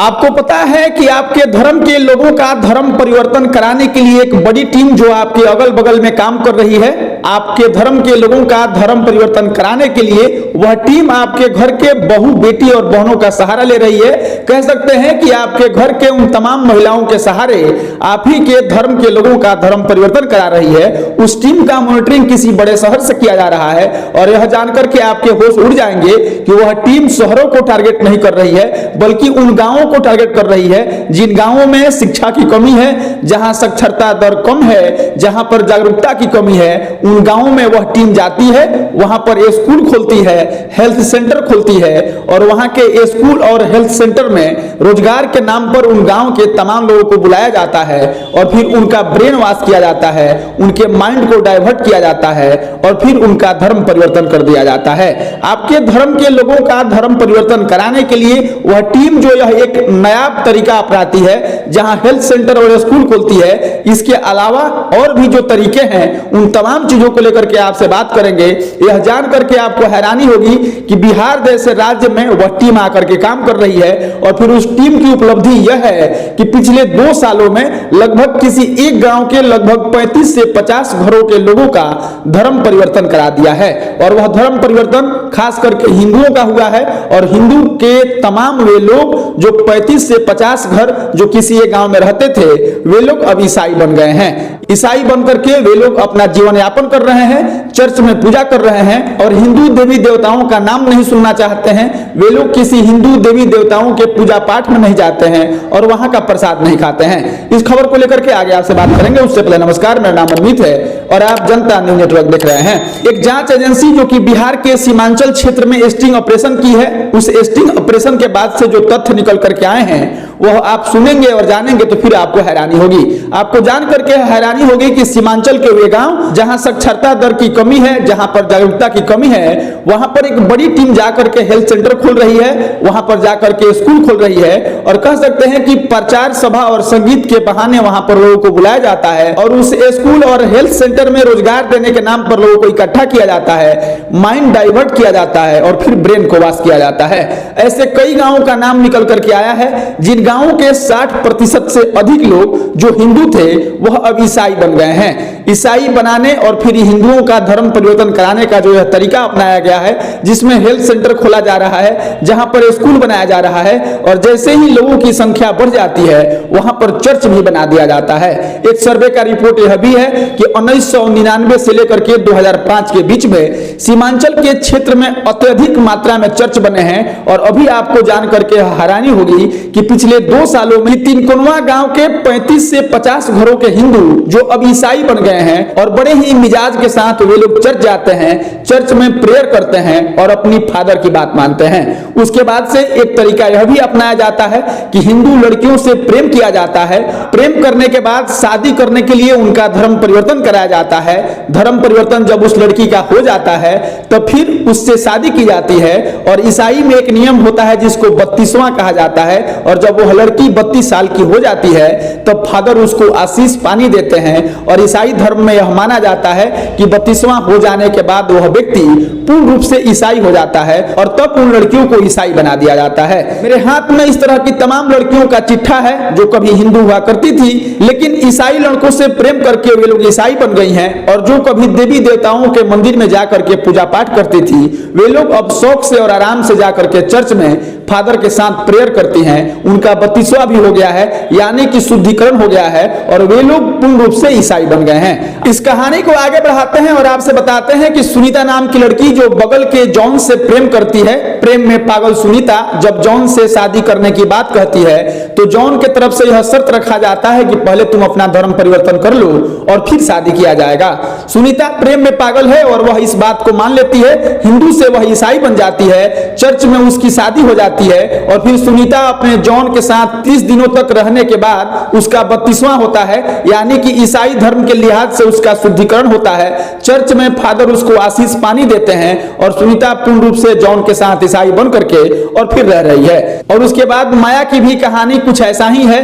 आपको पता है कि आपके धर्म के लोगों का धर्म परिवर्तन कराने के लिए एक बड़ी टीम जो आपके अगल बगल में काम कर रही है। आपके धर्म के लोगों का धर्म परिवर्तन कराने के लिए वह टीम आपके घर के बहू बेटी और बहनों का सहारा ले रही है। कह सकते हैं कि आपके घर के उन तमाम महिलाओं के सहारे आप ही के धर्म के लोगों का धर्म परिवर्तन करा रही है। उस टीम का मॉनिटरिंग किसी बड़े शहर से किया जा रहा है और यह जानकर के आपके होश उड़ जाएंगे कि वह टीम शहरों को टारगेट नहीं कर रही है बल्कि उन गांवों को टारगेट कर रही है जिन गांवों में शिक्षा की कमी है, जहां साक्षरता दर कम है, जहां पर जागरूकता की कमी है। उन गांवों में वह टीम जाती है, वहां पर स्कूल खोलती है, हेल्थ सेंटर खोलती है और वहां के स्कूल और हेल्थ सेंटर में रोजगार के नाम पर उन गांव के तमाम लोगों को बुलाया जाता है और फिर उनका ब्रेन वॉश किया जाता है, उनके माइंड को डाइवर्ट किया जाता है और फिर उनका धर्म परिवर्तन कर दिया जाता है। आपके धर्म के लोगों का धर्म परिवर्तन कराने के लिए वह टीम जो यह एक नया तरीका अपनाती है जहां हेल्थ सेंटर और स्कूल खोलती है। इसके अलावा और भी जो तरीके हैं उन तमाम चीजों को लेकर के आपसे बात करेंगे। यह जान करके आपको हैरानी होगी कि बिहार जैसे राज्य में वह टीम आकर के काम कर रही है और फिर उस टीम की उपलब्धि यह है कि पिछले 2 सालों में लगभग किसी एक गांव के लगभग 35 से 50 घरों के लोगों का धर्म परिवर्तन करा दिया है और वह धर्म परिवर्तन खास करके हिंदुओं का हुआ है और हिंदू के तमाम वे लोग जो 35 से 50 घर जो किसी एक गांव में रहते थे वे लोग अब ईसाई बन गए हैं। ईसाई बनकर के वे लोग अपना जीवन यापन कर रहे हैं, चर्च में पूजा कर रहे हैं और हिंदू देवी देवताओं का नाम नहीं सुनना चाहते हैं। वे लोग किसी हिंदू देवी देवताओं के पूजा पाठ में नहीं जाते हैं और वहां का प्रसाद नहीं खाते हैं। इस खबर को लेकर के आगे आपसे बात करेंगे। उससे पहले नमस्कार, मेरा नाम अमित है और आप जनता न्यूज नेटवर्क देख रहे हैं। एक जांच एजेंसी जो कि बिहार के सीमांचल क्षेत्र में स्टिंग ऑपरेशन की है, उस स्टिंग ऑपरेशन के बाद से जो तथ्य निकल करके आए हैं वह आप सुनेंगे और जानेंगे तो फिर आपको हैरानी होगी। आपको जान करके हैरानी होगी कि सीमांचल के वे गांव जहां साक्षरता दर की कमी है, जहां पर जागरूकता की कमी है, वहां पर एक बड़ी टीम जाकर के हेल्थ सेंटर खोल रही है, वहां पर जाकर के स्कूल खोल रही है और कह सकते हैं कि प्रचार सभा और संगीत के बहाने वहां पर लोगों को बुलाया जाता है और उस स्कूल और हेल्थ सेंटर में रोजगार देने के नाम पर लोगों को इकट्ठा किया जाता है, माइंड डाइवर्ट किया जाता है और फिर ब्रेन को वॉश किया जाता है। ऐसे कई गांवों का नाम निकल करके आया है जिन गांवों के 60% से अधिक लोग जो हिंदू थे वह अब ईसाई बन गए हैं। ईसाई बनाने और फिर हिंदुओं का धर्म परिवर्तन कराने का जो यह तरीका अपनाया गया है जिसमें हेल्थ सेंटर खोला जा रहा है, जहां पर स्कूल बनाया जा रहा है और जैसे ही लोगों की संख्या बढ़ जाती है वहां पर चर्च भी बना दिया जाता है। एक सर्वे का रिपोर्ट यह भी है कि 1999 से लेकर के 2005 के बीच में सीमांचल के क्षेत्र में अत्यधिक मात्रा में चर्च बने हैं और अभी आपको जान करके हैरानी होगी कि पिछले 2 सालों में तिनकोनवा गांव के 35 से 50 घरों के हिंदू जो अब ईसाई बन गए हैं और बड़े ही मिजाज के साथ वे लोग चर्च जाते हैं, चर्च में प्रेयर करते हैं और अपनी फादर की बात मानते हैं। उसके बाद से एक तरीका यह भी अपनाया जाता है कि हिंदू लड़कियों से प्रेम किया जाता है। प्रेम करने के बाद शादी करने के लिए उनका धर्म परिवर्तन कराया जाता है। धर्म परिवर्तन जब उस लड़की का हो जाता है तो फिर उससे शादी की जाती है और ईसाई में एक नियम होता है जिसको 32वां कहा जाता है और जब वो लड़की 32 साल की हो जाती है तब फादर उसको आशीष पानी देते हैं और ईसाई धर्म में यह माना जाता है कि 32वां हो जाने के बाद वह व्यक्ति पूर्ण रूप से ईसाई हो जाता है और तब उन लड़कियों को ईसाई बना दिया जाता है। मेरे हाथ में इस तरह की तमाम लड़कियों का चिट्ठा है जो कभी हिंदू हुआ करती थी लेकिन ईसाई लड़कों से प्रेम करके वे लोग ईसाई बन गई हैं और जो कभी देवी देवताओं के मंदिर में जाकर के पूजा पाठ करती थी वे लोग अब शौक से और आराम से जाकर के चर्च में फादर के साथ प्रेयर करती हैं। उनका 32वां भी हो गया है यानी कि शुद्धिकरण हो गया है और वे लोग पूर्ण रूप से ईसाई बन गए हैं। इस कहानी को आगे बढ़ाते हैं और आपसे बताते हैं कि सुनीता नाम की लड़की जो बगल के जॉन से प्रेम करती है, प्रेम में पागल सुनीता जब जॉन से शादी करने की बात कहती है तो जॉन के तरफ से यह शर्त रखा जाता है कि पहले तुम अपना धर्म परिवर्तन कर लो और फिर शादी किया जाएगा। सुनीता प्रेम में पागल है और वह इस बात को मान लेती है, हिंदू से वह ईसाई बन जाती है, चर्च में उसकी शादी हो जाती है और फिर सुनीता अपने जॉन के साथ 30 दिनों तक रहने के बाद उसका 32वां होता है यानी कि ईसाई धर्म के लिहाज से उसका शुद्धिकरण होता है। चर्च में फादर उसको आशीष पानी देते हैं और सुनीता पूर्ण रूप से जॉन के साथ ईसाई बन करके और फिर रह रही है। और उसके बाद माया की भी कहानी कुछ ऐसा ही है।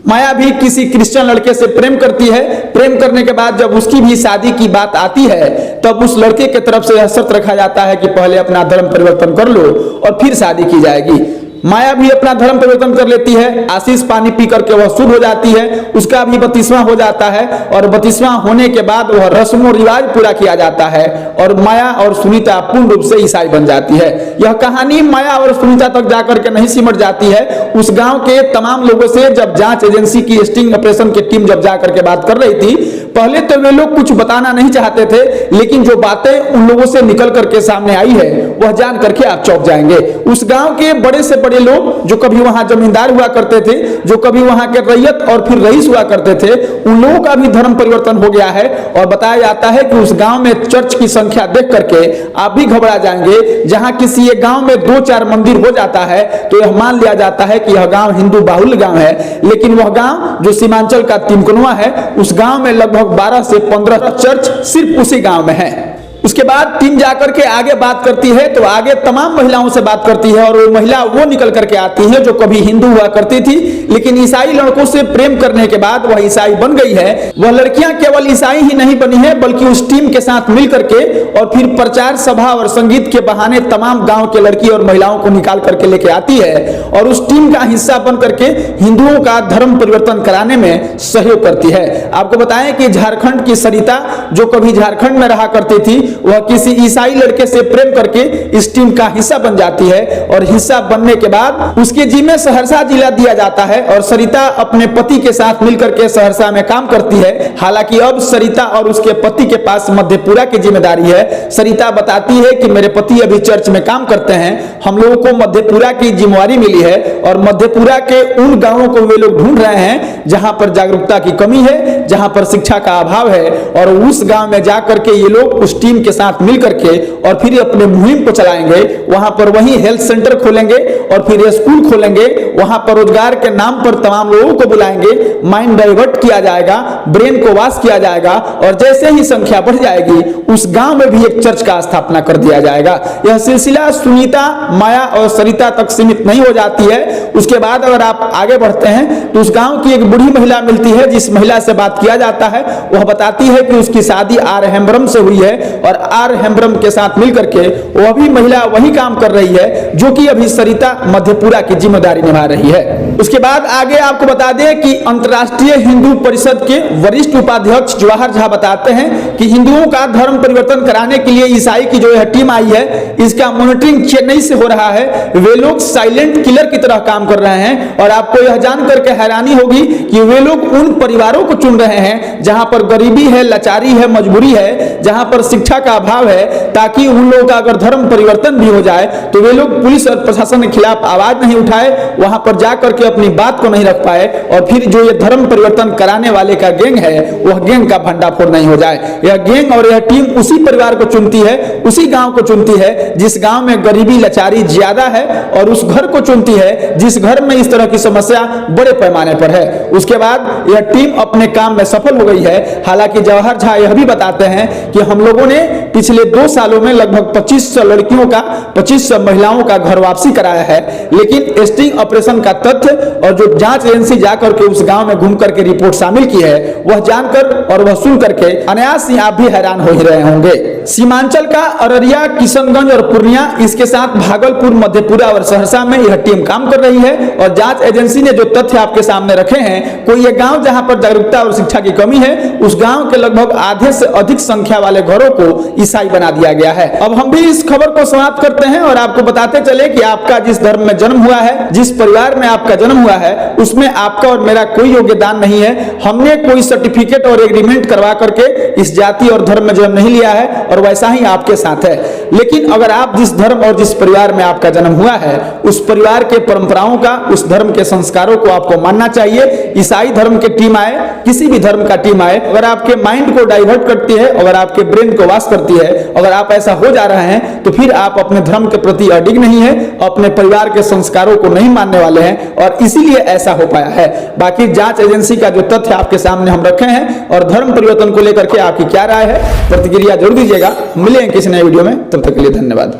माया भी किसी क्रिश्चियन लड़के से प्रेम करती है। प्रेम करने के बाद जब उसकी भी शादी की बात आती है तब उस लड़के के तरफ से यह शर्त रखा जाता है कि पहले अपना धर्म परिवर्तन कर लो और फिर शादी की जाएगी। माया भी अपना धर्म परिवर्तन कर लेती है, आशीष पानी पी करके वह शुद्ध हो जाती है, उसका भी 32वां हो जाता है और 32वां होने के बाद वह रस्म रिवाज पूरा किया जाता है और माया और सुनीता पूर्ण रूप से ईसाई बन जाती है। यह कहानी माया और सुनीता तक जाकर के नहीं सिमट जाती है, उस गांव के तमाम लोगों से जब जांच एजेंसी की स्टिंग ऑपरेशन की टीम जब जाकर के बात कर रही थी, पहले तो वे लोग कुछ बताना नहीं चाहते थे, लेकिन जो बातें उन लोगों से निकल करके सामने आई है वह जान करके आप चौंक जाएंगे। उस गांव के बड़े से बड़े लोग जो कभी वहां जमींदार हुआ करते थे, जो कभी वहां के रैयत और फिर रईस हुआ करते थे, उन लोगों का भी धर्म परिवर्तन हो गया है और बताया जाता है कि उस गांव में चर्च की संख्या देख करके आप भी घबरा जाएंगे। जहां किसी एक गांव में 2-4 मंदिर हो जाता है तो यह मान लिया जाता है कि यह गांव हिंदू बाहुल्य गांव है, लेकिन वह गांव जो सीमांचल का तिनकुनवा है, उस गांव में लगभग 12 से 15 चर्च सिर्फ उसी गांव में है। उसके बाद टीम जाकर के आगे बात करती है तो आगे तमाम महिलाओं से बात करती है और वो महिला वो निकल करके आती है जो कभी हिंदू हुआ करती थी, लेकिन ईसाई लड़कों से प्रेम करने के बाद वह ईसाई बन गई है। वह लड़कियां केवल ईसाई ही नहीं बनी है बल्कि उस टीम के साथ मिल करके और फिर प्रचार सभा और संगीत के बहाने तमाम गांव के लड़की और महिलाओं को निकाल करके लेके आती है और उस टीम का हिस्सा बन करके हिंदुओं का धर्म परिवर्तन कराने में सहयोग करती है। आपको बताएं कि झारखंड की सरिता जो कभी झारखंड में रहा करती थी, वह किसी ईसाई लड़के से प्रेम करके इस टीम का हिस्सा बन जाती है और हिस्सा बनने के बाद उसके जिम्मे सहरसा जिला दिया जाता है और सरिता अपने पति के साथ मिलकर के सहरसा में काम करती है। हालांकि अब सरिता और उसके पति के पास मधेपुरा की जिम्मेदारी है। सरिता बताती है कि मेरे पति अभी चर्च में काम करते हैं, हम लोगों को मधेपुरा की जिम्मेवारी मिली है और मधेपुरा के उन गांवों को वे लोग ढूंढ रहे हैं जहां पर जागरूकता की कमी है, जहां पर शिक्षा का अभाव है और उस गांव में जाकर के ये लोग उस टीम के साथ मिल करके और फिर अपने मुहिम को चलाएंगे। वहां पर वही हेल्थ सेंटर खोलेंगे और फिर स्कूल खोलेंगे, वहां पर रोजगार के नाम पर तमाम लोगों को बुलाएंगे, माइंड डाइवर्ट किया जाएगा, ब्रेन को वॉश किया जाएगा और जैसे ही संख्या बढ़ जाएगी उस गांव में भी एक चर्च का स्थापना कर दिया जाएगा। यह सिलसिला सुनीता, माया और सरिता तक सीमित नहीं हो जाती है। उसके बाद अगर आप आगे बढ़ते हैं तो उस गांव की एक बूढ़ी महिला मिलती है, जिस महिला से बात किया जाता है वह बताती है कि उसकी शादी आर हेम्ब्रम से हुई है और आर हेम्ब्रम के साथ मिलकर के वह भी महिला वही काम कर रही है जो कि अभी सरिता मधेपुरा की जिम्मेदारी निभा रही है। उसके बाद आगे आपको बता दें कि अंतर्राष्ट्रीय हिंदू परिषद के वरिष्ठ उपाध्यक्ष जवाहर झा बताते हैं कि हिंदुओं का धर्म परिवर्तन कराने के लिए ईसाई की जो यह टीम आई है, इसका मॉनिटरिंग चेन्नई से हो रहा है। वे लोग साइलेंट किलर की तरह काम कर रहे हैं और आपको यह जान करके हैरानी होगी कि वे लोग उन परिवारों को चुन रहे हैं जहां पर गरीबी है, लाचारी है, मजबूरी है, जहां पर शिक्षा का अभाव है, ताकि उन लोगों का अगर धर्म परिवर्तन भी हो जाए तो वे लोग पुलिस और प्रशासन के खिलाफ आवाज नहीं उठाए, वहां पर जाकर के अपनी बात को नहीं रख पाए और फिर जो ये धर्म परिवर्तन कराने वाले का गैंग है वह गैंग का भंडाफोड़ नहीं हो जाए। यह गैंग और यह टीम उसी परिवार को चुनती है, उसी गांव को चुनती है जिस गांव में गरीबी लाचारी ज्यादा है और उस घर को चुनती है जिस घर में इस तरह की समस्या बड़े पैमाने पर है। उसके बाद यह टीम अपने काम में सफल हो गई है। हालांकि जवाहर झा यह भी बताते हैं कि हम लोगों ने पिछले 2 सालों में लगभग 2500 लड़कियों का, 2500 महिलाओं का घर वापसी कराया है, लेकिन स्टिंग ऑपरेशन का तथ्य और जो जांच एजेंसी जाकर के उस गांव में घूम करके रिपोर्ट शामिल की है वह जानकर और वह सुन करके अनायास ही आप भी हैरान हो ही रहे होंगे। सीमांचल का अररिया, किशनगंज और पूर्णिया, इसके साथ भागलपुर, मधेपुरा और सहरसा में यह टीम काम कर रही है और जांच एजेंसी ने जो तथ्य आपके सामने रखे हैं, कोई एक गांव जहां पर जागरूकता और शिक्षा की कमी है, उस गांव के लगभग आधे से अधिक संख्या वाले घरों को ईसाई बना दिया गया है। अब हम भी इस खबर को समाप्त करते हैं और आपको बताते चले कि आपका जिस धर्म में जन्म हुआ है, जिस परिवार में आपका जन्म हुआ है, उसमें आपका और मेरा कोई योगदान नहीं है। हमने कोई सर्टिफिकेट और एग्रीमेंट करवा करके इस जाति और धर्म में जन्म नहीं लिया है और वैसा ही आपके साथ है। लेकिन अगर आप जिस धर्म और जिस परिवार में आपका जन्म हुआ है, उस परिवार के परंपराओं का, उस धर्म के संस्कारों को आपको मानना चाहिए। ईसाई धर्म की टीम आए, किसी भी धर्म का टीम आए, अगर आपके माइंड को डाइवर्ट करती है, अगर आपके ब्रेन को वाश करती है, अगर आप ऐसा हो जा रहे हैं तो फिर आप अपने धर्म के प्रति अडिग नहीं है, अपने परिवार के संस्कारों को नहीं मानने वाले हैं और इसीलिए ऐसा हो पाया है। बाकी जांच एजेंसी का जो तथ्य आपके सामने हम रखे हैं और धर्म परिवर्तन को लेकर के आपकी क्या राय है, प्रतिक्रिया जरूर दीजिएगा। मिलेंगे किसी नए वीडियो में, तब तक के लिए धन्यवाद।